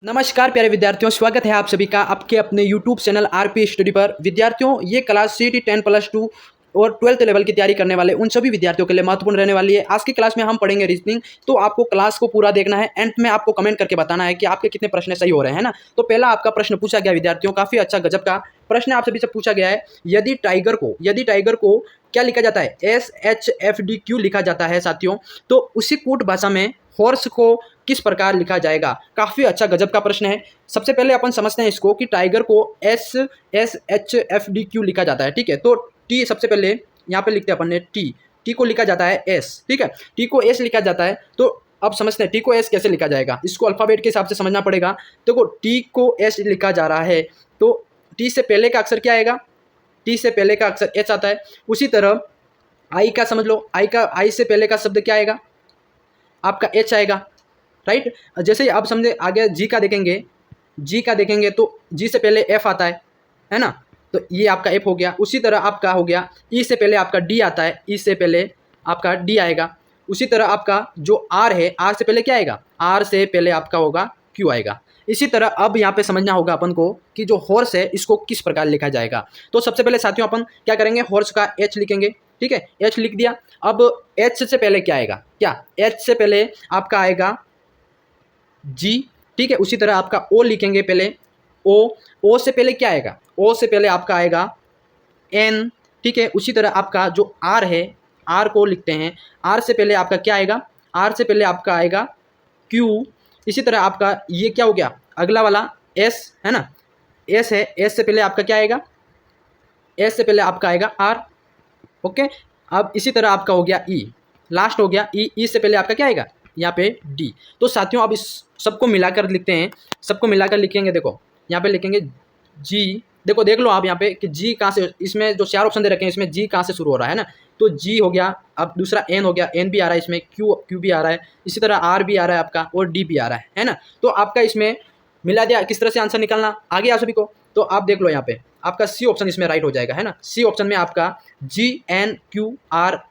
नमस्कार प्यारे विद्यार्थियों, स्वागत है आप सभी का आपके अपने YouTube चैनल आरपी स्टडी पर। विद्यार्थियों, ये क्लास सीटी 10+2 और 12th लेवल की तैयारी करने वाले उन सभी विद्यार्थियों के लिए महत्वपूर्ण रहने वाली है। आज की क्लास में हम पढ़ेंगे रीजनिंग। तो आपको क्लास को पूरा देखना है, एंड में आपको कमेंट करके बताना है कि आपके कितने प्रश्न सही हो रहे हैं ना। तो पहला आपका प्रश्न पूछा गया विद्यार्थियों, काफी अच्छा गजब का प्रश्न आप सभी से पूछा गया है। यदि टाइगर को क्या लिखा जाता है, SHFDQ लिखा जाता है साथियों, तो उसी कूट भाषा में हॉर्स को किस प्रकार लिखा जाएगा। काफी अच्छा गजब का प्रश्न है। सबसे पहले अपन समझते हैं इसको कि टाइगर को SHFDQ लिखा जाता है। ठीक है, तो टी सबसे पहले यहाँ पे लिखते हैं अपन ने टी को लिखा जाता है एस। ठीक है, टी को एस लिखा जाता है। तो अब समझते हैं टी को एस कैसे लिखा जाएगा, इसको अल्फाबेट के हिसाब से समझना पड़ेगा। देखो, टी को एस लिखा जा रहा है तो टी से पहले का अक्षर क्या आएगा, टी से पहले का अक्षर एच आता है। उसी तरह आई का समझ लो, आई से पहले का शब्द क्या आएगा, आपका एच आएगा, राइट। जैसे ही आप समझे आगे जी का देखेंगे तो जी से पहले एफ आता है ना, तो ये आपका एफ हो गया। उसी तरह आपका हो गया ई से पहले आपका डी आता है, ई से पहले आपका डी आएगा। उसी तरह आपका जो आर है, आर से पहले क्या आएगा, आर से पहले आपका होगा क्यू आएगा। इसी तरह अब यहाँ पे समझना होगा अपन को कि जो हॉर्स है इसको किस प्रकार लिखा जाएगा। तो सबसे पहले साथियों अपन क्या करेंगे, हॉर्स का एच लिखेंगे। ठीक है, एच लिख दिया। अब एच से पहले क्या आएगा, क्या एच से पहले आपका आएगा जी। ठीक है, उसी तरह आपका ओ लिखेंगे पहले, ओ से पहले क्या आएगा, ओ से पहले आपका आएगा एन। ठीक है, उसी तरह आपका जो आर है, आर को लिखते हैं, आर से पहले आपका क्या आएगा, आर से पहले आपका आएगा क्यू। इसी तरह आपका ये क्या हो गया, अगला वाला एस है ना, एस है, एस से पहले आपका क्या आएगा, एस से पहले आपका आएगा आर। ओके, अब इसी तरह आपका हो गया ई, लास्ट हो गया ई, ई से पहले आपका क्या आएगा यहाँ पे डी। तो साथियों अब इस सबको मिलाकर लिखते हैं, सबको मिलाकर लिखेंगे। देखो यहाँ पे लिखेंगे जी, देखो देख लो आप यहाँ पे कि जी कहाँ से, इसमें जो चार ऑप्शन दे रखे हैं इसमें जी कहाँ से शुरू हो रहा है ना, तो जी हो गया। अब दूसरा एन हो गया, एन भी आ रहा है इसमें, क्यू भी आ रहा है, इसी तरह आर भी आ रहा है आपका, और डी भी आ रहा है ना। तो आपका इसमें मिला दिया, किस तरह से आंसर निकालना आ गया आप सभी को। तो आप देख लो यहाँ पे आपका सी ऑप्शन इसमें राइट हो जाएगा, है ना। सी ऑप्शन में आपका GNQRD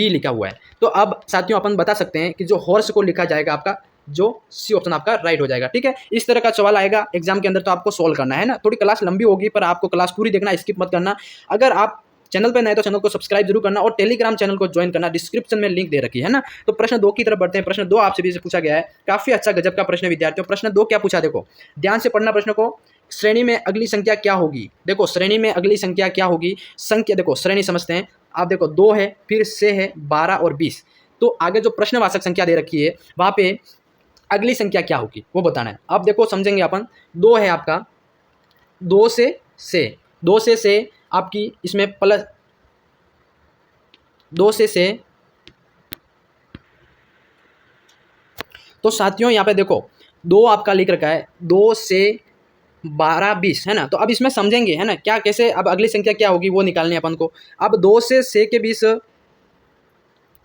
लिखा हुआ है। तो अब साथियों अपन बता सकते हैं कि जो हॉर्स को लिखा जाएगा आपका, जो सी ऑप्शन आपका राइट हो जाएगा। ठीक है, इस तरह का सवाल आएगा एग्जाम के अंदर, तो आपको सोल्व करना है ना। थोड़ी क्लास लंबी होगी पर आपको क्लास पूरी देखना, स्किप मत करना। अगर आप चैनल पर नए तो चैनल को सब्सक्राइब जरूर करना, और टेलीग्राम चैनल को ज्वाइन करना, डिस्क्रिप्शन में लिंक दे रखी है ना। तो प्रश्न 2 की तरफ बढ़ते हैं। प्रश्न 2 आपसे भी पूछा गया है, काफी अच्छा गजब का प्रश्न विद्यार्थियों। प्रश्न 2 क्या पूछा, देखो ध्यान से पढ़ना प्रश्न को। श्रेणी में अगली संख्या क्या होगी, देखो श्रेणी में अगली संख्या क्या होगी, संख्या देखो श्रेणी समझते हैं। आप देखो 2 है, फिर से है 12 और 20। तो आगे जो प्रश्नवाचक संख्या दे रखी है वहाँ पे अगली संख्या क्या होगी वो बताना है। अब देखो समझेंगे अपन, 2 है आपका, 2 से आपकी इसमें प्लस 2 से तो साथियों यहाँ पे देखो 2 आपका लिख रखा है, 2 से 12 20 है ना। तो अब इसमें समझेंगे है ना क्या कैसे, अब अगली संख्या क्या होगी वो निकालने अपन को। अब 2 से 6 के बीच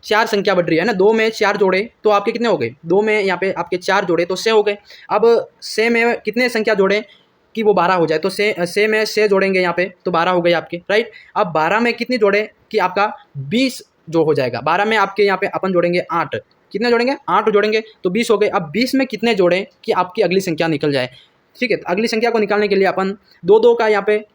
4 संख्या बढ़ रही है ना, 2 में 4 जोड़े तो आपके कितने हो गए, 2 में यहाँ पे आपके 4 जोड़े तो 6 हो गए। अब 6 में कितने संख्या जोड़े कि वो 12 हो जाए, तो 6 में 6 जोड़ेंगे यहाँ पे तो 12 हो गए आपके, राइट। अब 12 में कितनी जोड़े कि आपका 20 जो हो जाएगा। 12 में आपके यहाँ पे अपन जोड़ेंगे 8, कितने जोड़ेंगे 8 जोड़ेंगे तो 20 हो गए। अब 20 में कितने जोड़ें कि आपकी अगली संख्या निकल जाए। ठीक है, तो अगली संख्या को निकालने के लिए अपन 2 का यहाँ पे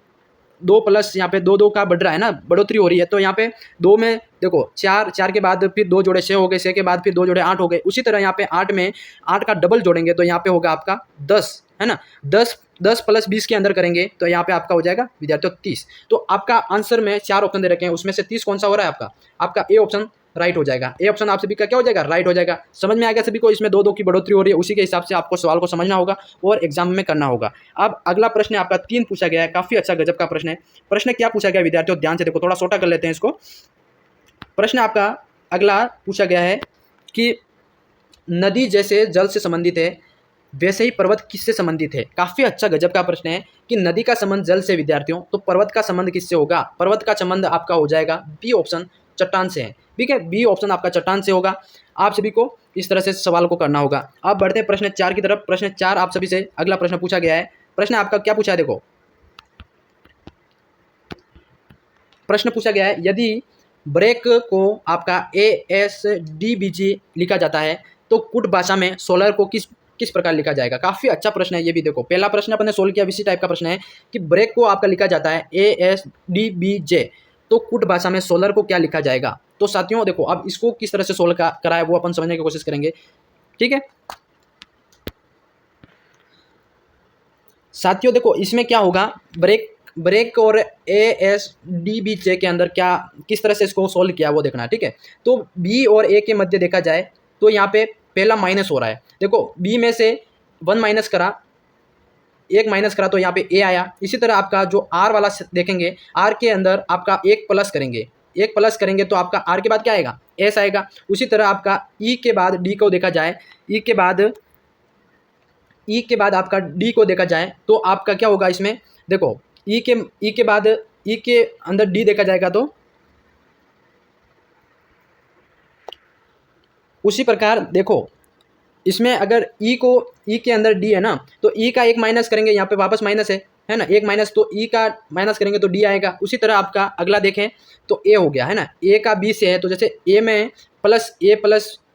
2 प्लस यहाँ पे 2 का बढ़ रहा है ना, बढ़ोतरी हो रही है। तो यहाँ पे 2 में देखो 4 के बाद फिर 2 जोड़े 6 हो गए, 6 के बाद फिर 2 जोड़े 8 हो गए। उसी तरह यहाँ पे 8 में 8 का डबल जोड़ेंगे तो यहाँ पे होगा आपका 10 है ना। 10 प्लस 20 के अंदर करेंगे तो यहाँ पे आपका हो जाएगा विद्यार्थियों 30। तो आपका आंसर में 4 ऑप्शन दे रखे हैं, उसमें से 30 कौन सा हो रहा है आपका ए ऑप्शन राइट हो जाएगा। ए ऑप्शन आप सभी का क्या हो जाएगा, राइट हो जाएगा। समझ में आ गया सभी को, इसमें 2 की बढ़ोतरी हो रही है, उसी के हिसाब से आपको सवाल को समझना होगा और एग्जाम में करना होगा। अब अगला प्रश्न आपका 3 पूछा गया है, काफी अच्छा गजब का प्रश्न है। प्रश्न क्या पूछा गया विद्यार्थियों, ध्यान से देखो, थोड़ा छोटा कर लेते हैं इसको। प्रश्न आपका अगला पूछा गया है कि नदी जैसे जल से संबंधित है वैसे ही पर्वत किससे संबंधित है। काफी अच्छा गजब का प्रश्न है कि नदी का संबंध जल से विद्यार्थियों, तो पर्वत का संबंध किससे होगा। पर्वत का संबंध आपका हो जाएगा बी ऑप्शन, चट्टान से है। ठीक है, बी ऑप्शन आपका चट्टान से होगा। आप सभी को इस तरह से सवाल को करना होगा। अब बढ़ते हैं प्रश्न 4 की तरफ। प्रश्न 4 आप सभी से अगला प्रश्न पूछा गया है। प्रश्न आपका क्या पूछा है, देखो प्रश्न पूछा गया है, यदि ब्रेक को आपका ASDBG लिखा जाता है तो कुट भाषा में सोलर को किस प्रकार लिखा जाएगा। काफ़ी अच्छा प्रश्न है ये भी। देखो पहला प्रश्न अपन ने सोल्व किया, इसी टाइप का प्रश्न है कि ब्रेक को आपका लिखा जाता है ASDBJ, तो कुट भाषा में सोलर को क्या लिखा जाएगा। तो साथियों देखो अब इसको किस तरह से सोल्व करा है वो अपन समझने की कोशिश करेंगे, ठीक है साथियों। देखो इसमें क्या होगा, ब्रेक और ASDBJ के अंदर क्या किस तरह से इसको सोल्व किया वो देखना है, ठीक है। तो B और A के मध्य देखा जाए तो यहाँ पे पहला माइनस हो रहा है। देखो B में से 1 माइनस करा, 1 माइनस करा तो यहाँ पे A आया। इसी तरह आपका जो R वाला देखेंगे, R के अंदर आपका 1 प्लस करेंगे, 1 प्लस करेंगे तो आपका R के बाद क्या आएगा, S आएगा। उसी तरह आपका E के बाद D को देखा जाए, E के बाद आपका D को देखा जाए तो आपका क्या होगा इसमें, देखो E के बाद E के अंदर D देखा जाएगा तो उसी प्रकार देखो इसमें अगर E के अंदर D है ना, तो E का 1 माइनस करेंगे, यहाँ पे वापस माइनस है ना, 1 माइनस तो E का माइनस करेंगे तो D आएगा। उसी तरह आपका अगला देखें तो A हो गया है ना, A का B से है तो जैसे A में A प्लस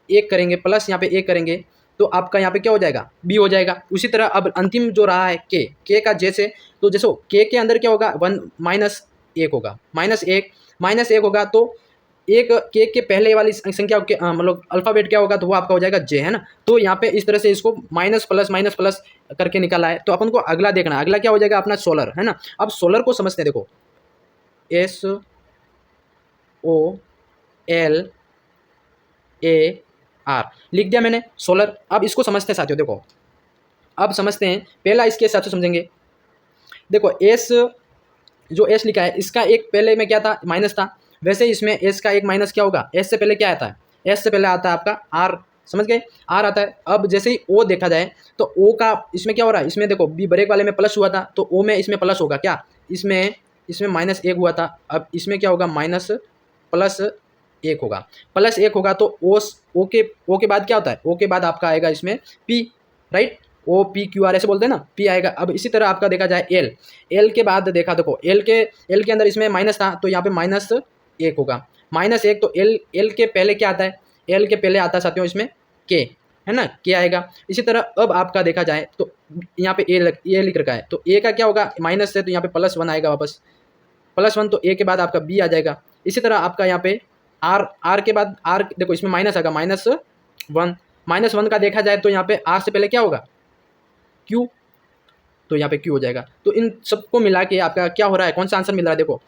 1 करेंगे, प्लस यहाँ पे 1 करेंगे तो आपका यहाँ पे क्या हो जाएगा, B हो जाएगा। उसी तरह अब अंतिम जो रहा है K का J से, तो जैसे K के अंदर क्या होगा, 1 माइनस 1 होगा, माइनस 1 होगा तो एक के पहले वाली संख्या के मतलब अल्फ़ाबेट क्या होगा तो वो आपका हो जाएगा J, है ना। तो यहाँ पे इस तरह से इसको माइनस प्लस करके निकाला है। तो अपन को अगला देखना है, अगला क्या हो जाएगा अपना सोलर, है ना। अब सोलर को समझते हैं, देखो SOLAR लिख दिया मैंने सोलर। अब इसको समझते हैं साथियों, देखो अब समझते हैं, पहला इसके हिसाब से समझेंगे। देखो जो S लिखा है इसका एक पहले में क्या था, माइनस था, वैसे इसमें S का एक माइनस क्या होगा, S से पहले क्या आता है, S से पहले आता है आपका R, समझ गए, R आता है। अब जैसे ही O देखा जाए तो O का इसमें क्या हो रहा है, इसमें देखो B ब्रेक वाले में प्लस हुआ था तो O में इसमें प्लस होगा, क्या इसमें माइनस 1 हुआ था, अब इसमें क्या होगा, माइनस प्लस 1 होगा, प्लस 1 होगा तो O के बाद क्या होता है, O के बाद आपका आएगा इसमें P, राइट, OPQR ऐसे बोलते हैं ना, P आएगा। अब इसी तरह आपका देखा जाए L के बाद देखा, देखो L के अंदर इसमें माइनस था तो यहाँ पे माइनस 1 होगा, माइनस 1 तो L के पहले क्या आता है, L के पहले आता है साथियों इसमें K, है ना, K आएगा। इसी तरह अब आपका देखा जाए तो यहाँ पे A लिख रखा है तो A का क्या होगा, माइनस से तो यहाँ पे +1 आएगा, वापस +1 तो A के बाद आपका B आ जाएगा। इसी तरह आपका यहाँ पे R के बाद R देखो इसमें माइनस आएगा, -1 का देखा जाए तो यहाँ पे R से पहले क्या होगा, Q, तो यहाँ पे Q हो जाएगा। तो इन सबको मिला के आपका क्या हो रहा है, कौन सा आंसर मिल रहा है, देखो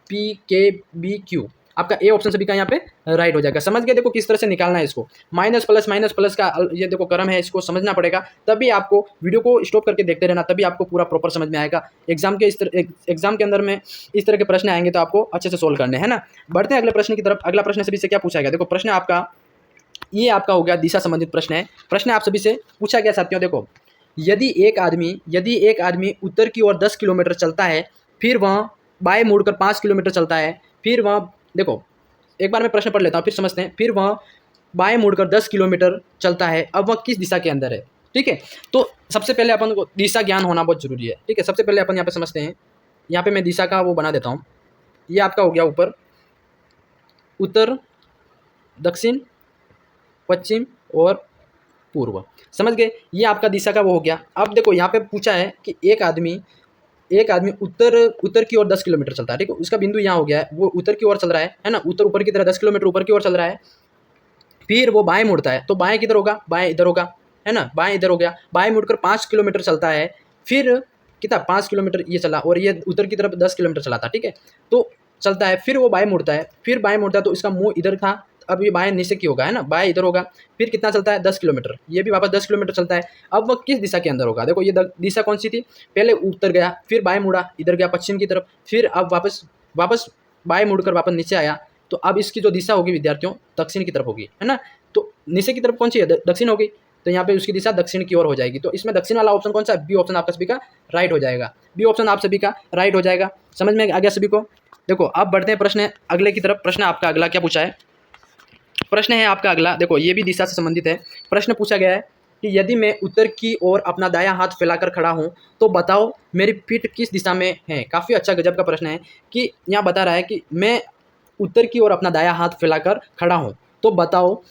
RPKBQ, आपका ए ऑप्शन सभी का यहाँ पे राइट हो जाएगा। समझ गए, देखो किस तरह से निकालना है इसको, माइनस प्लस का ये देखो क्रम है, इसको समझना पड़ेगा, तभी आपको वीडियो को स्टॉप करके देखते रहना, तभी आपको पूरा प्रॉपर समझ में आएगा। एग्जाम के अंदर में इस तरह के प्रश्न आएंगे तो आपको अच्छे से सोल्व करने हैं ना। बढ़ते हैं अगले प्रश्न की तरफ। अगला प्रश्न सभी से क्या पूछा गया, देखो प्रश्न आपका ये आपका हो गया दिशा संबंधित प्रश्न है। प्रश्न आप सभी से पूछा गया साथियों, देखो यदि एक आदमी उत्तर की ओर 10 किलोमीटर चलता है, फिर वह बाएं मुड़कर 5 किलोमीटर चलता है, फिर वह, देखो एक बार मैं प्रश्न पढ़ लेता हूँ फिर समझते हैं, फिर वह बाएं मुड़कर 10 किलोमीटर चलता है, अब वह किस दिशा के अंदर है, ठीक है। तो सबसे पहले अपन को दिशा ज्ञान होना बहुत जरूरी है, ठीक है। सबसे पहले अपन यहाँ पे समझते हैं, यहाँ पे मैं दिशा का वो बना देता हूँ, ये आपका हो गया ऊपर उत्तर, दक्षिण, पश्चिम और पूर्व, समझ गए, ये आपका दिशा का वो हो गया। अब देखो यहाँ पे पूछा है कि एक आदमी उत्तर की ओर 10 किलोमीटर चलता है, ठीक है, उसका बिंदु यहाँ हो गया है, वो उत्तर की ओर चल रहा है ना, उत्तर ऊपर की तरह 10 किलोमीटर ऊपर की ओर चल रहा है, फिर वो बाएं मुड़ता है, तो बाएं किधर होगा, बाएं इधर होगा, है ना, बाएं इधर हो गया, बाएं मुड़कर 5 किलोमीटर चलता है, फिर कितना 5 किलोमीटर ये चला और ये उत्तर की तरफ 10 किलोमीटर चला था, ठीक है, तो चलता है, फिर वो बाएं मुड़ता है, तो इसका मुँह इधर था, अब ये बाएं नीचे की होगा, है ना, बाएं इधर होगा, फिर कितना चलता है 10 किलोमीटर, ये भी वापस 10 किलोमीटर चलता है। अब वह किस दिशा के अंदर होगा, देखो ये दिशा कौन सी थी, पहले उत्तर गया, फिर बाएं मुड़ा, इधर गया पश्चिम की तरफ, फिर अब वापस बाएं मुड़कर वापस नीचे आया, तो अब इसकी जो दिशा होगी विद्यार्थियों दक्षिण की तरफ होगी, है ना। तो नीचे की तरफ कौन सी है, दक्षिण होगी, तो यहाँ पे उसकी दिशा दक्षिण की ओर हो जाएगी। तो इसमें दक्षिण वाला ऑप्शन कौन सा है, बी ऑप्शन आपका सभी का राइट हो जाएगा, बी ऑप्शन आप सभी का राइट हो जाएगा। समझ में आ गया सभी को। देखो अब बढ़ते हैं प्रश्न अगले की तरफ। प्रश्न आपका अगला क्या पूछा है, प्रश्न है आपका अगला, देखो ये भी दिशा से संबंधित है। प्रश्न पूछा गया है कि यदि मैं उत्तर की ओर अपना दायां हाथ फैलाकर खड़ा हूं तो बताओ मेरी पीठ किस दिशा में है। काफ़ी अच्छा गजब का प्रश्न है कि यहाँ बता रहा है कि मैं उत्तर की ओर अपना दायां हाथ फैलाकर खड़ा हूं, तो बताओ,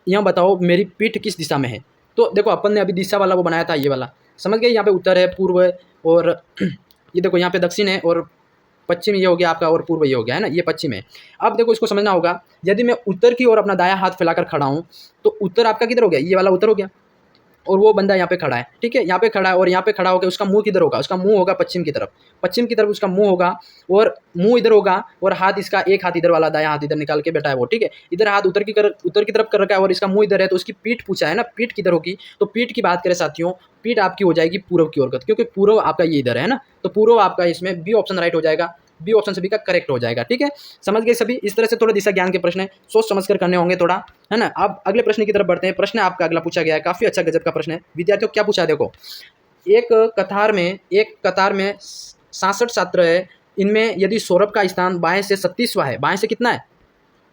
यहाँ बताओ मेरी पीठ किस दिशा में है। तो देखो अपन ने अभी दिशा वाला वो बनाया था, ये वाला समझ गए। यहाँ पे उत्तर है, पूर्व है, और ये देखो यहाँ पे दक्षिण है, और पश्चिम ये हो गया आपका, और पूर्व ये हो गया है ना, ये पश्चिम है। अब देखो इसको समझना होगा, यदि मैं उत्तर की ओर अपना दायां हाथ फैलाकर खड़ा हूँ तो उत्तर आपका किधर हो गया, ये वाला उत्तर हो गया, और वो बंदा यहाँ पे खड़ा है, ठीक है, यहाँ पे खड़ा है, और यहाँ पे खड़ा होकर उसका मुंह किधर होगा, उसका मुंह होगा पश्चिम की तरफ, पश्चिम की तरफ उसका मुंह होगा, और मुंह इधर होगा, और हाथ इसका एक हाथ इधर वाला, दायां हाथ इधर निकाल के बैठा है वो, ठीक है, इधर हाथ उत्तर की तरफ कर रखा है, और इसका मुंह इधर है, तो उसकी पीठ पूछा है ना, पीठ किधर होगी, तो पीठ की बात करें साथियों, पीठ आपकी हो जाएगी पूर्व की ओर, क्योंकि पूर्व आपका ये इधर है ना, तो पूर्व आपका इसमें बी ऑप्शन राइट हो जाएगा, बी ऑप्शन सभी का करेक्ट हो जाएगा, ठीक है। समझ गए सभी। इस तरह से थोड़ा दिशा ज्ञान के प्रश्न है, सोच समझ कर करने होंगे थोड़ा, है ना। अब अगले प्रश्न की तरफ बढ़ते हैं। प्रश्न आपका अगला पूछा गया है, काफी अच्छा गजब का प्रश्न है विद्यार्थियों। क्या पूछा है देखो, एक कतार में 67 छात्र है, इनमें यदि सौरभ का स्थान बाएं से 37वां है, बाएं से कितना है,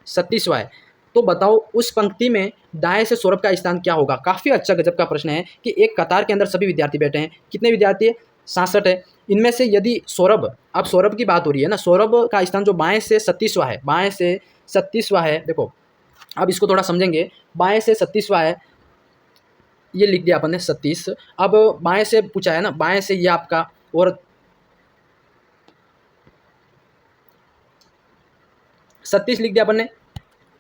37वां है, तो बताओ उस पंक्ति में दाएं से सौरभ का स्थान क्या होगा। काफी अच्छा गजब का प्रश्न है कि एक कतार के अंदर सभी विद्यार्थी बैठे हैं, कितने विद्यार्थी है, 67 है, इनमें से यदि सौरभ, अब सौरभ की बात हो रही है ना, सौरभ का स्थान जो बाएं से 37वां है, बाएं से 37वां है, देखो अब इसको थोड़ा समझेंगे, बाएं से 37वां है, ये लिख दिया अपन ने 37, अब बाएं से पूछा है ना, बाएं से ये आपका, और 37 लिख दिया अपन ने।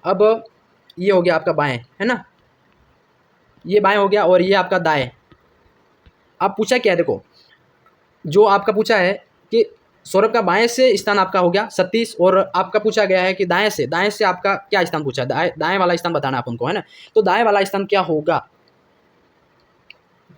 अब ये हो गया आपका बाएं, है ना, ये बाएं हो गया, और ये आपका दाएं। अब पूछा क्या है देखो, जो आपका पूछा है कि सौरभ का बाएं से स्थान आपका हो गया 37, और आपका पूछा गया है कि दाएं से आपका क्या स्थान पूछा है, दाएं वाला स्थान बताना अपन को, है ना। तो दाएं वाला स्थान क्या होगा,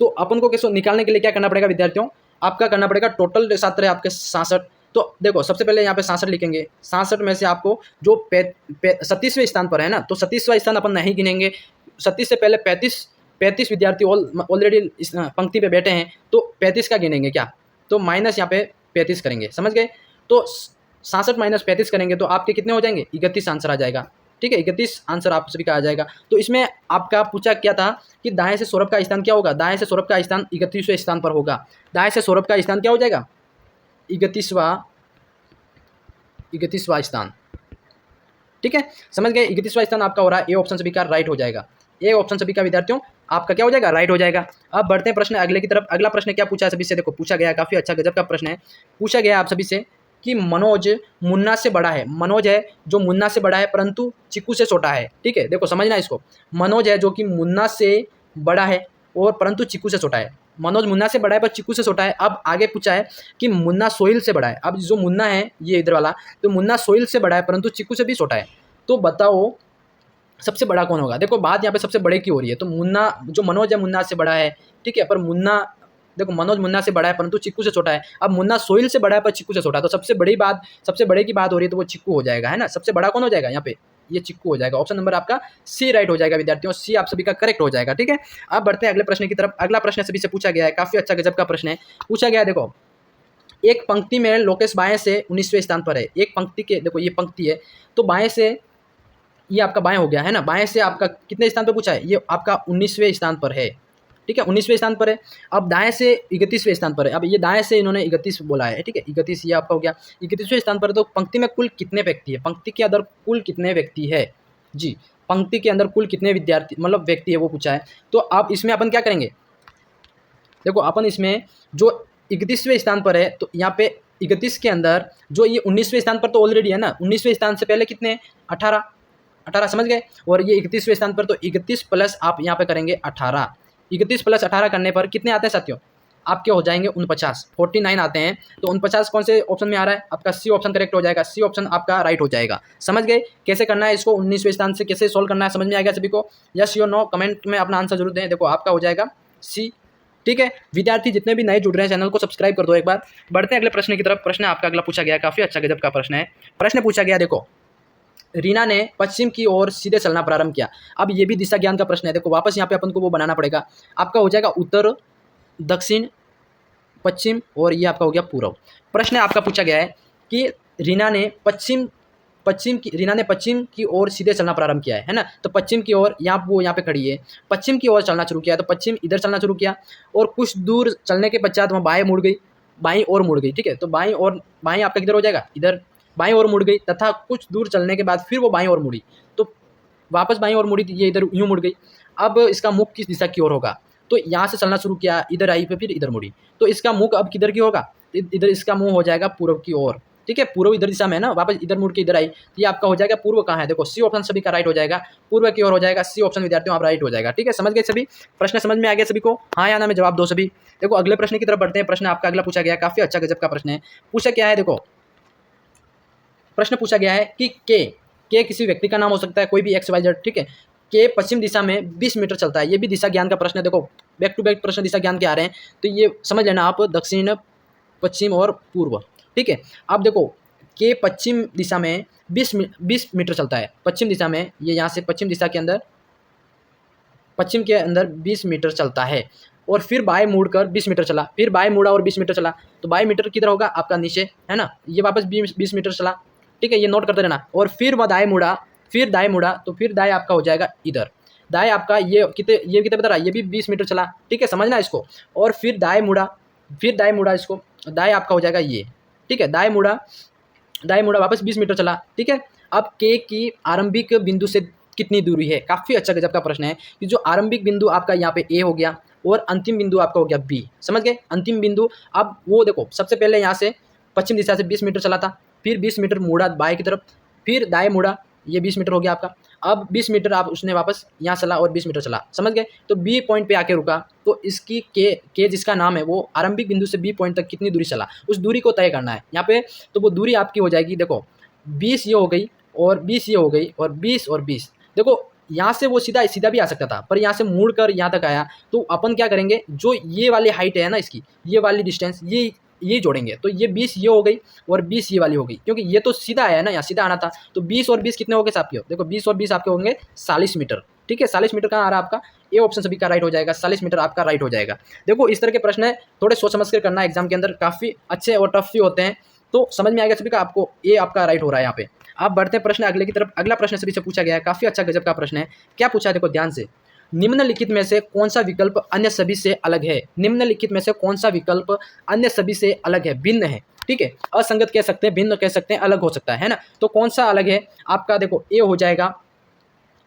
तो अपन को कैसे निकालने के लिए क्या करना पड़ेगा विद्यार्थियों, आपका करना पड़ेगा, टोटल छात्र है आपके 67, तो देखो सबसे पहले यहाँ पे 67 लिखेंगे, 67 में से आपको जो 37वें स्थान पर है ना, तो 37वां स्थान अपन नहीं गिनेंगे, 37 से पहले 35 विद्यार्थी ऑलरेडी इस पंक्ति पे बैठे हैं, तो 35 का गिनेंगे क्या, तो माइनस यहाँ पे 35 करेंगे, समझ गए। तो 67 माइनस 35 करेंगे तो आपके कितने हो जाएंगे, 31 आंसर आ जाएगा, ठीक है, 31 आंसर आप सभी का आ जाएगा। तो इसमें आपका पूछा क्या था कि दाएं से सौरभ का स्थान क्या होगा, दाएं से सौरभ का स्थान 31वें स्थान पर होगा, दाएं से सौरभ का स्थान क्या हो जाएगा, 31वां स्थान, ठीक है, समझ गए। 31वां स्थान आपका हो रहा है, ए ऑप्शन सभी का राइट हो जाएगा, ए ऑप्शन सभी का विद्यार्थियों आपका क्या हो जाएगा, राइट हो जाएगा। अब बढ़ते हैं प्रश्न अगले की तरफ। अगला प्रश्न क्या पूछा है सभी से, देखो पूछा गया, काफी अच्छा गजब का प्रश्न है, पूछा गया आप सभी से कि मनोज मुन्ना से बड़ा है, मनोज है जो मुन्ना से बड़ा है परंतु चिक्कू से छोटा है, ठीक है, देखो समझना इसको, मनोज है जो कि मुन्ना से बड़ा है और परंतु चिक्कू से छोटा है, मनोज मुन्ना से बड़ा है पर चिक्कू से छोटा है। अब आगे पूछा है कि मुन्ना सोहिल से बड़ा है, अब जो मुन्ना है ये इधर वाला, तो मुन्ना सोहिल से बड़ा है परंतु चिक्कू से भी छोटा है, तो बताओ सबसे बड़ा कौन होगा। देखो बात यहाँ पे सबसे बड़े की हो रही है, तो मुन्ना जो मनोज है मुन्ना से बड़ा है, ठीक है, पर मुन्ना देखो मनोज मुन्ना से बड़ा है परंतु चिक्कू से छोटा है, अब मुन्ना सोहिल से बड़ा है पर चिक्कू से छोटा है, तो सबसे बड़े की बात हो रही है तो वो चिक्कू हो जाएगा, है ना, सबसे बड़ा कौन हो जाएगा यहाँ पे, ये चिक्कू हो जाएगा। ऑप्शन नंबर आपका सी राइट हो जाएगा विद्यार्थियों, सी आप सभी का करेक्ट हो जाएगा, ठीक है। अब बढ़ते हैं अगले प्रश्न की तरफ। अगला प्रश्न सभी से पूछा गया है, काफी अच्छा गजब का प्रश्न है, पूछा गया है देखो, एक पंक्ति में लोकेश बाएं से 19वें स्थान पर है, एक पंक्ति के देखो ये पंक्ति है, तो बाएं से ये आपका बाएं हो गया, है ना, बाएं से आपका कितने स्थान पर पूछा है, ये आपका 19वें स्थान पर है, ठीक है, 19वें स्थान पर है। अब दाएं से 31वें स्थान पर है, अब ये दाएं से इन्होंने 31 बोला है, ठीक है, 31 ये आपका हो गया, 31वें स्थान पर है। तो पंक्ति में कुल कितने व्यक्ति है, पंक्ति के अंदर कुल कितने व्यक्ति है, जी पंक्ति के अंदर कुल कितने विद्यार्थी मतलब व्यक्ति है वो पूछा है। तो अब इसमें अपन क्या करेंगे, देखो अपन इसमें जो 31वें स्थान पर है, तो यहाँ पे 31 के अंदर जो ये 19वें स्थान पर तो ऑलरेडी है ना, 19वें स्थान से पहले कितने 18 समझ गए, और ये 31वें स्थान पर, तो 31 प्लस आप यहाँ पे करेंगे 18, 31 प्लस 18 करने पर कितने आते हैं साथियों, आपके हो जाएंगे 49 आते हैं। तो 49 कौन से ऑप्शन में आ रहा है, आपका सी ऑप्शन करेक्ट हो जाएगा, सी ऑप्शन आपका राइट हो जाएगा। समझ गए कैसे करना है इसको, 19वें स्थान से कैसे सोल्व करना है, समझ में आ गया सभी को, यस या नो कमेंट में अपना आंसर जरूर दें। देखो आपका हो जाएगा सी, ठीक है। विद्यार्थी जितने भी नए जुड़ रहे हैं चैनल को सब्सक्राइब कर दो एक बार। बढ़ते हैं अगले प्रश्न की तरफ। प्रश्न आपका अगला पूछा गया, काफी अच्छा गजब का प्रश्न है। प्रश्न पूछा गया देखो, रीना ने पश्चिम की ओर सीधे चलना प्रारंभ किया। अब ये भी दिशा ज्ञान का प्रश्न है, देखो वापस यहाँ पे अपन को वो बनाना पड़ेगा, आपका हो जाएगा उत्तर, दक्षिण, पश्चिम, और ये आपका हो गया पूर्व। प्रश्न आपका पूछा गया है कि रीना ने पश्चिम की ओर सीधे चलना प्रारंभ किया है ना, तो पश्चिम की ओर वो यहाँ पे खड़ी है, पश्चिम की ओर चलना शुरू किया, तो पश्चिम इधर चलना शुरू किया, और कुछ दूर चलने के पश्चात वहाँ बाएं ओर मुड़ गई, ठीक है, तो बाएं आपका किधर हो जाएगा, इधर बाएं ओर मुड़ गई, तथा कुछ दूर चलने के बाद फिर वो बाएं ओर मुड़ी, तो वापस बाएं ओर मुड़ी, ये इधर यूँ मुड़ गई। अब इसका मुख किस दिशा की ओर होगा, तो यहाँ से चलना शुरू किया, इधर आई फिर इधर मुड़ी, तो इसका मुख अब किधर की होगा, इधर इसका मुंह हो जाएगा पूर्व की ओर। ठीक है, पूर्व इधर दिशा में है ना, वापस इधर मुड़ के इधर आई, तो ये आपका हो जाएगा पूर्व कहाँ है, देखो सी ऑप्शन सभी का राइट हो जाएगा, पूर्व की ओर हो जाएगा, सी ऑप्शन विद्यार्थियों आप राइट हो जाएगा। ठीक है, समझ गए सभी, प्रश्न समझ में आ गया सभी को, हाँ या ना में जवाब दो सभी। देखो अगले प्रश्न की तरफ बढ़ते हैं, प्रश्न आपका अगला पूछा गया, काफी अच्छा गजब का प्रश्न है। पूछा क्या है, देखो प्रश्न पूछा गया है कि के किसी व्यक्ति का नाम हो सकता है, कोई भी एक्स वाई जेड। ठीक है, के पश्चिम दिशा में 20 मीटर चलता है, ये भी दिशा ज्ञान का प्रश्न है। देखो बैक टू बैक प्रश्न दिशा ज्ञान के आ रहे हैं, तो ये समझ लेना आप, दक्षिण पश्चिम और पूर्व। ठीक है, अब देखो के पश्चिम दिशा में 20 मीटर चलता है, पश्चिम दिशा में, ये यहाँ से पश्चिम दिशा के अंदर, पश्चिम के अंदर 20 मीटर चलता है, और फिर बाएं मुड़कर 20 मीटर चला, फिर बाएं मुड़ा और 20 मीटर चला, तो बाएं मीटर किधर होगा आपका, नीचे है ना, ये वापस 20 मीटर चला। ठीक है, ये नोट करते रहना, और फिर वह दाएं मुड़ा, फिर दाएं मुड़ा, तो फिर दाएं आपका हो जाएगा इधर, दाएं आपका ये कितने बता रहा है, ये भी 20 मीटर चला। ठीक है, समझना इसको, और फिर दाएं मुड़ा, फिर दाएं मुड़ा, इसको दाएं आपका हो जाएगा ये। ठीक है, दाएं मुड़ा वापस 20 मीटर चला। ठीक है, अब के की आरंभिक बिंदु से कितनी दूरी है, काफ़ी अच्छा गजब का प्रश्न है कि जो आरंभिक बिंदु आपका यहाँ पे ए हो गया और अंतिम बिंदु आपका हो गया बी, समझ गए, अंतिम बिंदु। अब वो देखो सबसे पहले यहाँ से पश्चिम दिशा से 20 मीटर चला था, फिर 20 मीटर मुड़ा बाएं की तरफ, फिर दाएं मुड़ा, ये 20 मीटर हो गया आपका। अब 20 मीटर आप उसने वापस यहाँ चला और 20 मीटर चला, समझ गए, तो बी पॉइंट पे आके रुका, तो इसकी के जिसका नाम है वो आरंभिक बिंदु से बी पॉइंट तक कितनी दूरी चला, उस दूरी को तय करना है यहाँ पे। तो वो दूरी आपकी हो जाएगी, देखो 20 ये हो गई और 20 ये हो गई और 20 और 20। देखो यहाँ से वो सीधा भी आ सकता था, पर यहाँ से मुड़ कर यहाँ तक आया, तो अपन क्या करेंगे, जो ये वाली हाइट है ना इसकी, ये वाली डिस्टेंस, ये जोड़ेंगे, तो ये 20 ये हो गई और 20 ये वाली हो गई, क्योंकि ये तो सीधा आया ना, यहाँ सीधा आना था, तो 20 और 20 कितने हो गए आपके, देखो 20 और 20 आपके होंगे 40 मीटर। ठीक है, 40 मीटर कहाँ आ रहा है आपका, ये ऑप्शन सभी का राइट हो जाएगा, 40 मीटर आपका राइट हो जाएगा। देखो इस तरह के प्रश्न है, थोड़े सोच समझ कर करना, एग्जाम के अंदर काफ़ी अच्छे और टफ भी होते हैं, तो समझ में आएगा सभी का, आपको ये आपका राइट हो रहा है यहाँ पे। आप बढ़ते हैं प्रश्न अगले की तरफ, अगला प्रश्न सभी से पूछा गया है, काफ़ी अच्छा गजब का प्रश्न है। क्या पूछा है, देखो ध्यान से, निम्नलिखित में से कौन सा विकल्प अन्य सभी से अलग है, निम्नलिखित में से कौन सा विकल्प अन्य सभी से अलग है, भिन्न है। ठीक है, असंगत कह सकते हैं, भिन्न कह सकते हैं, अलग हो सकता है ना, तो कौन सा अलग है आपका, देखो ए हो जाएगा,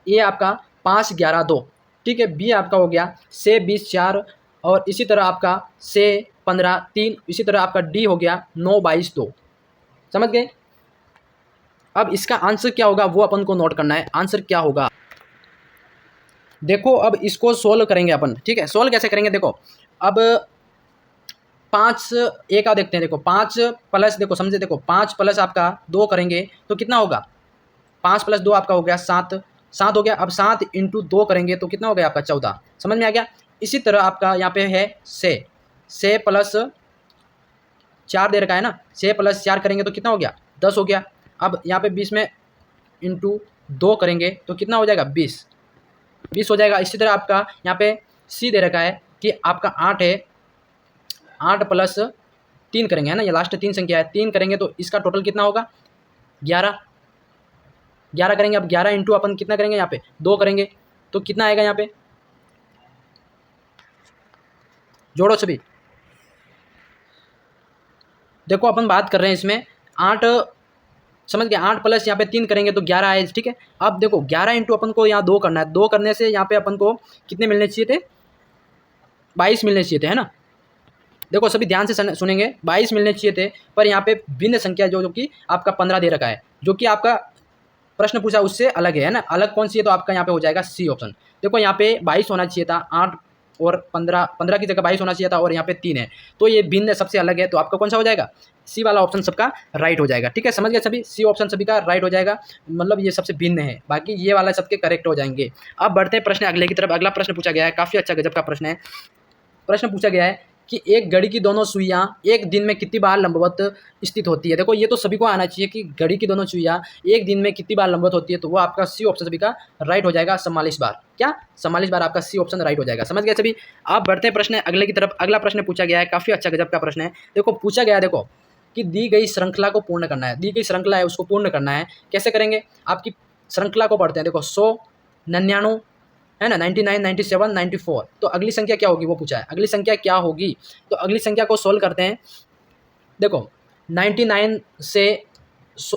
ए आपका 5 11 2। ठीक है, बी आपका हो गया से 20 4, और इसी तरह आपका से 15 3, इसी तरह आपका डी हो गया 9 22 2, समझ गए। अब इसका आंसर क्या होगा वो अपन को नोट करना है, आंसर क्या होगा, देखो अब इसको सोल्व करेंगे अपन। ठीक है, सोल्व कैसे करेंगे, देखो अब 5 ए का देखते हैं, देखो 5 प्लस, देखो समझे, देखो 5 प्लस आपका 2 करेंगे तो कितना होगा, 5 प्लस 2 आपका हो गया 7 हो गया। अब 7 इंटू 2 करेंगे तो कितना हो गया आपका 14, समझ में आ गया। इसी तरह आपका यहाँ पे है से प्लस 4 दे रखा है ना, से प्लस 4 करेंगे तो कितना हो गया 10 हो गया। अब यहाँ पे 20 में इंटू 2 करेंगे तो कितना हो जाएगा 20 हो जाएगा। इसी तरह आपका यहाँ पे सी दे रखा है कि आपका 8 है, 8 प्लस 3 करेंगे है ना, ये लास्ट 3 संख्या है, 3 करेंगे तो इसका टोटल कितना होगा 11 करेंगे। अब 11 इंटू अपन कितना करेंगे, यहाँ पे 2 करेंगे तो कितना आएगा, यहाँ पे जोड़ो सभी। देखो अपन बात कर रहे हैं इसमें 8, समझ गए, 8 प्लस यहाँ पे 3 करेंगे तो 11 आए। ठीक है, अब देखो 11 इंटू अपन को यहाँ 2 करना है, 2 करने से यहाँ पे अपन को कितने मिलने चाहिए थे, 22 मिलने चाहिए थे है ना। देखो सभी ध्यान से सुनेंगे, 22 मिलने चाहिए थे, पर यहाँ पे भिन्न संख्या जो कि आपका 15 दे रखा है, जो कि आपका प्रश्न पूछा उससे अलग है ना, अलग कौन सी है, तो आपका यहाँ पे हो जाएगा सी ऑप्शन। देखो यहाँ पे 22 होना चाहिए था, 8 और 15 की जगह 22 होना चाहिए था, और यहाँ पे 3 है, तो ये भिन्न सबसे अलग है, तो आपका कौन सा हो जाएगा, सी वाला ऑप्शन सबका राइट हो जाएगा। ठीक है, समझ गए सभी, सी ऑप्शन सभी का राइट हो जाएगा, मतलब ये सबसे भिन्न है, बाकी ये वाला सबके करेक्ट हो जाएंगे। अब बढ़ते हैं प्रश्न अगले की तरफ, अगला प्रश्न पूछा गया है, काफ़ी अच्छा गजब का प्रश्न है। प्रश्न पूछा गया है कि एक घड़ी की दोनों सुइयां एक दिन में कितनी बार लंबवत स्थित होती है। देखो ये तो सभी को आना चाहिए कि घड़ी की दोनों सुइयां एक दिन में कितनी बार लंबवत होती है, तो वो आपका सी ऑप्शन सभी का राइट हो जाएगा, 44 बार। क्या 44 बार आपका सी ऑप्शन राइट हो जाएगा, समझ गए सभी। आप बढ़ते हैं प्रश्न अगले की तरफ, अगला प्रश्न पूछा गया है, काफ़ी अच्छा गजब का प्रश्न है। देखो पूछा गया है, देखो कि दी गई श्रृंखला को पूर्ण करना है, दी गई श्रृंखला है उसको पूर्ण करना है, कैसे करेंगे, आपकी श्रृंखला को पढ़ते हैं। देखो 100 99 है ना, 99 97 94, तो अगली संख्या क्या होगी वो पूछा है, अगली संख्या क्या होगी, तो अगली संख्या को सोल्व करते हैं। देखो 99 से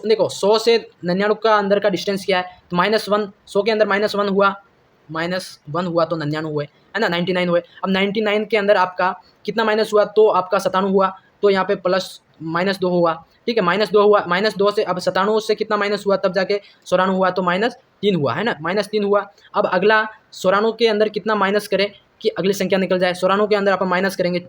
देखो 100 से 99 का अंदर का डिस्टेंस क्या है, तो -1, 100 के अंदर -1 हुआ, -1 हुआ तो 99 हुए, है ना, 99 हुए। अब 99 के अंदर आपका कितना माइनस हुआ तो आपका 97 हुआ, तो यहाँ पे प्लस -2 हुआ, ठीक है, -2 हुआ, -2 से अब 97 से कितना माइनस हुआ तब जाके 94 हुआ, तो -3 हुआ, है ना, -3 हुआ। अब अगला 94 के अंदर कितना माइनस करें कि अगली संख्या निकल जाए। 94 के अंदर आप माइनस करेंगे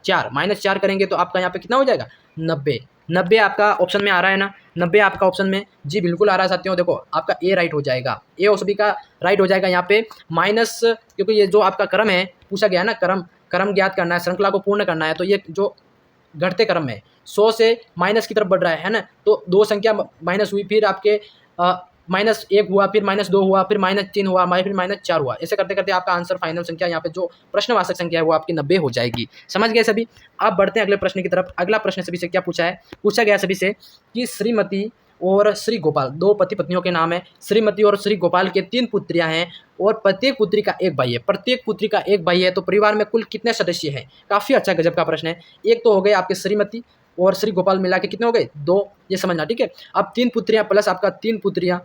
4, -4 करेंगे तो आपका यहाँ पे कितना हो जाएगा 90। 90 आपका ऑप्शन में आ रहा है ना, 90 आपका ऑप्शन में जी बिल्कुल आ रहा है साथियों। देखो आपका ए राइट हो जाएगा, ए और सभी का राइट हो जाएगा यहाँ पे माइनस, क्योंकि ये जो आपका क्रम है पूछा गया है ना, क्रम ज्ञात करना है, श्रृंखला को पूर्ण करना है, तो ये जो घटते क्रम में 100 से माइनस की तरफ बढ़ रहा है ना, तो 2 संख्या माइनस हुई, फिर आपके -1 हुआ, फिर -2 हुआ, फिर -3 हुआ, फिर -4 हुआ। ऐसे करते करते आपका आंसर फाइनल संख्या यहाँ पे जो प्रश्नवाचक संख्या है वो आपकी 90 हो जाएगी। समझ गए सभी। अब बढ़ते हैं अगले प्रश्न की तरफ। अगला प्रश्न सभी से क्या पूछा है, पूछा गया सभी से कि श्रीमती और श्री गोपाल, 2 पति पत्नियों के नाम है। श्रीमती और श्री गोपाल के 3 पुत्रियां हैं और प्रत्येक पुत्री का एक भाई है। प्रत्येक पुत्री का एक भाई है, तो परिवार में कुल कितने सदस्य हैं। काफ़ी अच्छा गजब का प्रश्न है। एक तो हो गए आपके श्रीमती और श्री गोपाल मिला के कितने हो गए 2, ये समझना, ठीक है। अब 3 पुत्रियां प्लस आपका 3 पुत्रियां,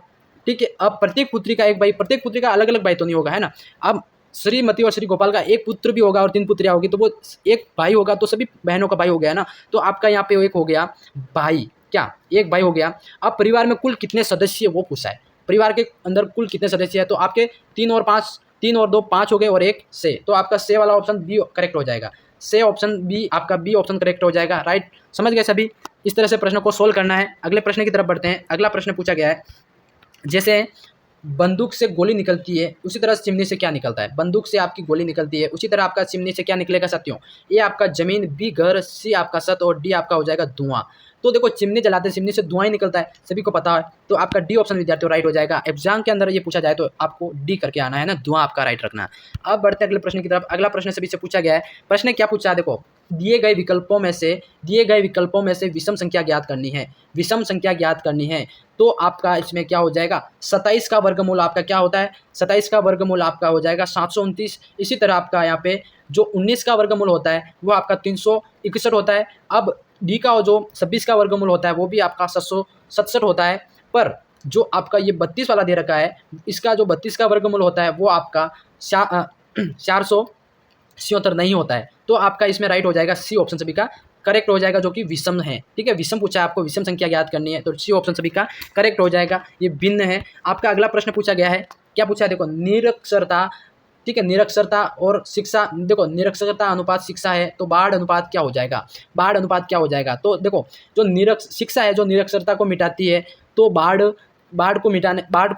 ठीक है। अब प्रत्येक पुत्री का एक भाई, प्रत्येक पुत्री का अलग अलग भाई तो नहीं होगा, है ना। अब श्रीमती और श्री गोपाल का एक पुत्र भी होगा और 3 पुत्रियां होगी, तो वो एक भाई होगा, तो सभी बहनों का भाई हो गया ना। तो आपका यहाँ पे एक हो गया भाई, क्या एक भाई हो गया। अब परिवार में कुल कितने सदस्य वो पूछा है, परिवार के अंदर कुल कितने सदस्य है, तो आपके 3 और 5, 3 और 2 5 हो गए और 1 से, तो आपका से वाला ऑप्शन बी करेक्ट हो जाएगा। से ऑप्शन बी, आपका बी ऑप्शन करेक्ट हो जाएगा, राइट। समझ गए सभी। इस तरह से प्रश्न को सोल्व करना है। अगले प्रश्न की तरफ बढ़ते हैं। अगला प्रश्न पूछा गया है, जैसे बंदूक से गोली निकलती है उसी तरह चिमनी से क्या निकलता है। बंदूक से आपकी गोली निकलती है, उसी तरह आपका चिमनी से क्या निकलेगा साथियों। ए आपका जमीन, बी घर, सी आपका सत और डी आपका हो जाएगा धुआं। तो देखो चिमनी जलाते हैं, चिमनी से धुआं ही निकलता है, सभी को पता है। तो आपका डी ऑप्शन विद्यार्थियों राइट हो जाएगा। एग्जाम के अंदर ये पूछा जाए तो आपको डी करके आना है ना, धुआं आपका राइट रखना है। अब बढ़ते हैं अगले प्रश्न की तरफ। अगला प्रश्न सभी से पूछा गया है। प्रश्न क्या पूछा है, देखो दिए गए विकल्पों में से विषम संख्या ज्ञात करनी है। विषम संख्या ज्ञात करनी है, तो आपका इसमें क्या हो जाएगा 27 का वर्गमूल आपका क्या होता है, 27 का वर्गमूल आपका हो जाएगा 729। इसी तरह आपका यहाँ पे जो 19 का वर्गमूल होता है वो आपका 361 होता है। अब डी का जो 26 का वर्गमूल होता है वो भी आपका 767 होता है। पर जो आपका ये 32 वाला दे रखा है, इसका जो 32 का वर्गमूल होता है वो आपका 477 नहीं होता है। तो आपका इसमें राइट हो जाएगा सी ऑप्शन सभी का करेक्ट हो जाएगा, जो कि विषम है, ठीक है। विषम पूछा है आपको, विषम संख्या ज्ञात करनी है, तो सी ऑप्शन सभी का करेक्ट हो जाएगा। ये भिन्न है। आपका अगला प्रश्न पूछा गया है, क्या पूछा है, देखो निरक्षरता, ठीक है। निरक्षरता और शिक्षा, देखो निरक्षरता अनुपात शिक्षा है, तो बाढ़ अनुपात क्या हो जाएगा, बाढ़ अनुपात क्या हो जाएगा। तो देखो जो शिक्षा है जो निरक्षरता को मिटाती है, तो बाढ़ को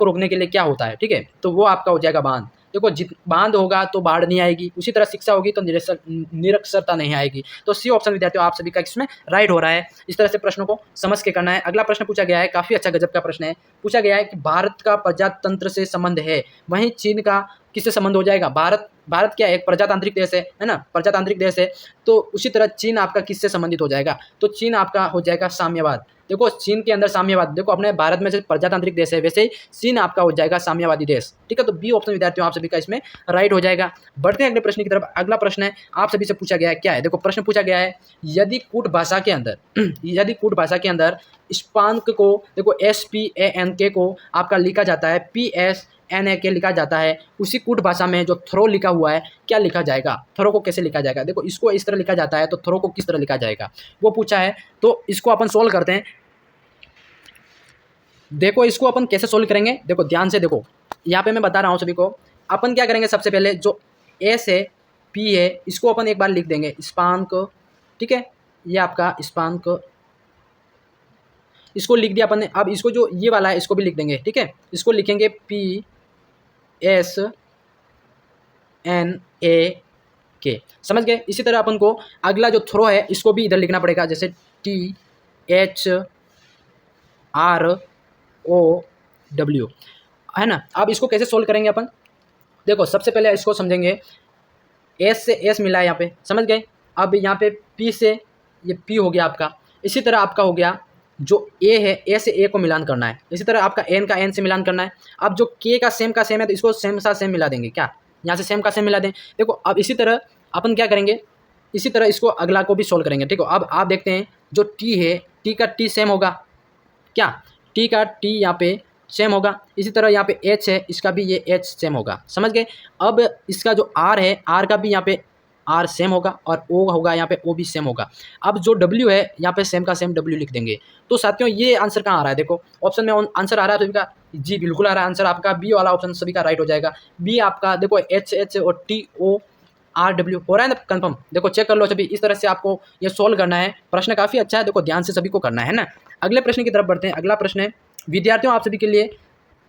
रोकने के लिए क्या होता है, ठीक है, तो वो आपका हो जाएगा बांध। देखो बांध होगा तो बाढ़ नहीं आएगी, उसी तरह शिक्षा होगी तो निरक्षरता नहीं आएगी। तो सी ऑप्शन विद्यार्थियों आप सभी का इसमें राइट हो रहा है। इस तरह से प्रश्नों को समझ के करना है। अगला प्रश्न पूछा गया है, काफी अच्छा गजब का प्रश्न है। पूछा गया है कि भारत का प्रजातंत्र से संबंध है, वहीं चीन का किससे संबंध हो जाएगा। भारत क्या है, एक प्रजातांत्रिक देश है ना, प्रजातांत्रिक देश है। तो उसी तरह चीन आपका किससे संबंधित हो जाएगा, तो चीन आपका हो जाएगा साम्यवाद। देखो चीन के अंदर साम्यवाद, देखो अपने भारत में से प्रजातांत्रिक देश है, वैसे ही चीन आपका हो जाएगा साम्यवादी देश, ठीक है। तो बी ऑप्शन विद्यार्थियों आप सभी का इसमें राइट हो जाएगा। बढ़ते हैं अगले प्रश्न की तरफ। अगला प्रश्न है आप सभी से पूछा गया है, क्या है, देखो प्रश्न पूछा गया है, यदि कूट भाषा के अंदर स्पांक को, देखो SPANK को आपका लिखा जाता है PSNAK लिखा जाता है, उसी कूट भाषा में जो थ्रो लिखा हुआ है क्या लिखा जाएगा, थ्रो को कैसे लिखा जाएगा। देखो इसको इस तरह लिखा जाता है, तो थ्रो को किस तरह लिखा जाएगा वो पूछा है। तो इसको अपन सोल्व करते हैं। देखो इसको अपन कैसे सोल्व करेंगे, देखो ध्यान से देखो, यहाँ पे मैं बता रहा हूँ सभी को। अपन क्या करेंगे, सबसे पहले जो एस है पी है इसको अपन एक बार लिख देंगे स्पांक, ठीक है। ये आपका स्पांक, इसको लिख दिया अपन ने। अब इसको जो ये वाला है इसको भी लिख देंगे, ठीक है। इसको लिखेंगे PSNAK, समझ गए। इसी तरह अपन को अगला जो थ्रो है इसको भी इधर लिखना पड़ेगा, जैसे THROW, है ना। अब इसको कैसे सोल्व करेंगे अपन, देखो सबसे पहले इसको समझेंगे। एस से एस मिला है यहाँ पे, समझ गए। अब यहाँ पे पी से ये पी हो गया आपका। इसी तरह आपका हो गया जो ए है, ए से ए को मिलान करना है। इसी तरह आपका एन का एन से मिलान करना है। अब जो के का सेम है तो इसको सेम सा सेम मिला देंगे, क्या यहाँ से सेम का सेम मिला दें। देखो अब इसी तरह अपन क्या करेंगे, इसी तरह इसको अगला को भी सोल्व करेंगे, ठीक है। अब आप देखते हैं जो टी है, टी का टी सेम होगा क्या, टी का टी यहाँ पे सेम होगा। इसी तरह यहाँ पे एच है, इसका भी ये एच सेम होगा, समझ गए। अब इसका जो आर है, आर का भी यहाँ पे आर सेम होगा और ओ होगा यहाँ पे ओ भी सेम होगा। अब जो डब्ल्यू है यहाँ पे सेम का सेम डब्ल्यू लिख देंगे। तो साथियों ये आंसर कहाँ आ रहा है, देखो ऑप्शन में आंसर आ रहा है सभी का, जी बिल्कुल आ रहा है आंसर आपका, बी वाला ऑप्शन सभी का राइट हो जाएगा। बी आपका देखो एच एच और टी ओ आर डब्ल्यू हो रहा है ना कंफर्म, देखो चेक कर लो सभी। इस तरह से आपको ये सोल्व करना है। प्रश्न काफ़ी अच्छा है, देखो ध्यान से सभी को करना है ना। अगले प्रश्न की तरफ बढ़ते हैं। अगला प्रश्न है विद्यार्थियों आप सभी के लिए,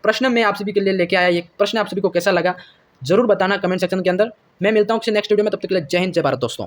प्रश्न में आप सभी के लिए लेके आया ये प्रश्न, आप सभी को कैसा लगा जरूर बताना कमेंट सेक्शन के अंदर। मैं मिलता हूँ किसी नेक्स्ट वीडियो में, तब तक के लिए जय हिंद जय भारत दोस्तों।